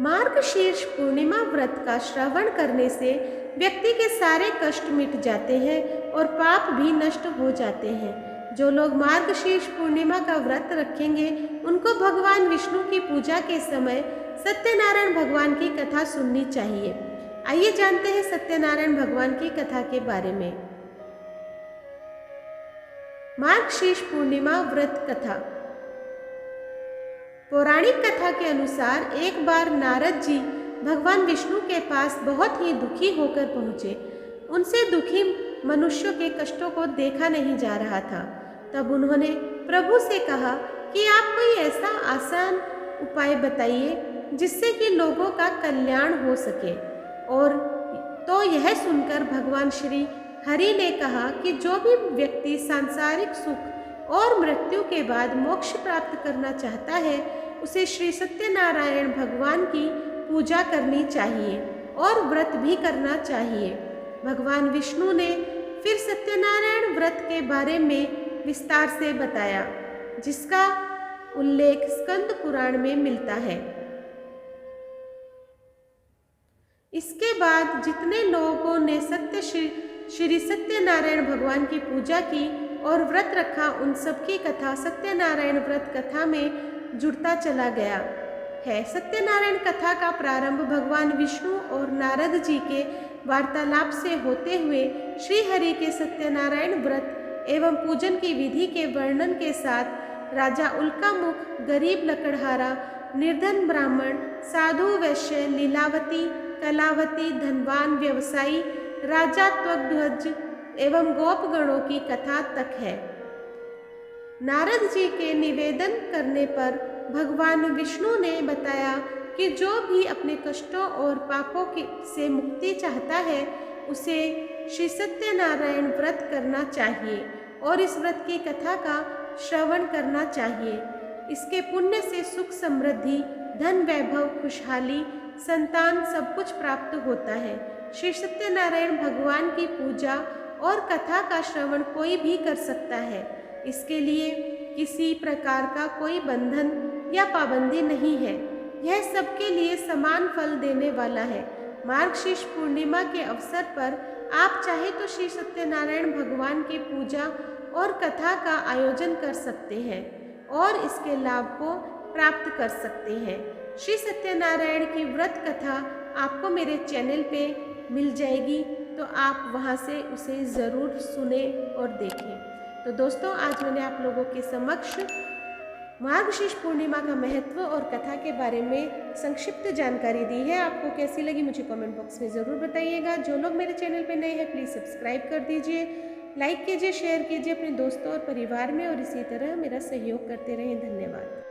मार्गशीर्ष पूर्णिमा व्रत का श्रवण करने से व्यक्ति के सारे कष्ट मिट जाते हैं और पाप भी नष्ट हो जाते हैं। जो लोग मार्गशीर्ष पूर्णिमा का व्रत रखेंगे उनको भगवान विष्णु की पूजा के समय सत्यनारायण भगवान की कथा सुननी चाहिए। आइए जानते हैं सत्यनारायण भगवान की कथा के बारे में। मार्गशीर्ष पूर्णिमा व्रत कथा। पौराणिक कथा के अनुसार एक बार नारद जी भगवान विष्णु के पास बहुत ही दुखी होकर पहुँचे। उनसे दुखी मनुष्यों के कष्टों को देखा नहीं जा रहा था। तब उन्होंने प्रभु से कहा कि आप कोई ऐसा आसान उपाय बताइए जिससे कि लोगों का कल्याण हो सके। और तो यह सुनकर भगवान श्री हरि ने कहा कि जो भी व्यक्ति सांसारिक सुख और मृत्यु के बाद मोक्ष प्राप्त करना चाहता है उसे श्री सत्यनारायण भगवान की पूजा करनी चाहिए और व्रत भी करना चाहिए। भगवान विष्णु ने फिर सत्यनारायण व्रत के बारे में विस्तार से बताया, जिसका उल्लेख स्कंद पुराण में मिलता है। इसके बाद जितने लोगों ने श्री सत्यनारायण भगवान की पूजा की और व्रत रखा उन सबकी कथा सत्यनारायण व्रत कथा में जुड़ता चला गया है। सत्यनारायण कथा का प्रारंभ भगवान विष्णु और नारद जी के वार्तालाप से होते हुए श्री हरि के सत्यनारायण व्रत एवं पूजन की विधि के वर्णन के साथ राजा उल्कामुख, गरीब लकड़हारा, निर्धन ब्राह्मण, साधु वैश्य, लीलावती, कलावती, धनवान व्यवसायी, राजा त्वग्ध्वज एवं गोपगणों की कथा तक है। नारद जी के निवेदन करने पर भगवान विष्णु ने बताया कि जो भी अपने कष्टों और पापों से मुक्ति चाहता है उसे श्री सत्यनारायण व्रत करना चाहिए और इस व्रत की कथा का श्रवण करना चाहिए। इसके पुण्य से सुख समृद्धि, धन वैभव, खुशहाली, संतान सब कुछ प्राप्त होता है। श्री सत्यनारायण भगवान की पूजा और कथा का श्रवण कोई भी कर सकता है। इसके लिए किसी प्रकार का कोई बंधन या पाबंदी नहीं है। यह सबके लिए समान फल देने वाला है। मार्गशीर्ष पूर्णिमा के अवसर पर आप चाहे तो श्री सत्यनारायण भगवान की पूजा और कथा का आयोजन कर सकते हैं और इसके लाभ को प्राप्त कर सकते हैं। श्री सत्यनारायण की व्रत कथा आपको मेरे चैनल पे मिल जाएगी, तो आप वहां से उसे ज़रूर सुने और देखें। तो दोस्तों, आज मैंने आप लोगों के समक्ष मार्गशीर्ष पूर्णिमा का महत्व और कथा के बारे में संक्षिप्त जानकारी दी है। आपको कैसी लगी मुझे कमेंट बॉक्स में ज़रूर बताइएगा। जो लोग मेरे चैनल पे नए हैं प्लीज़ सब्सक्राइब कर दीजिए, लाइक कीजिए, शेयर कीजिए अपने दोस्तों और परिवार में और इसी तरह मेरा सहयोग करते रहें। धन्यवाद।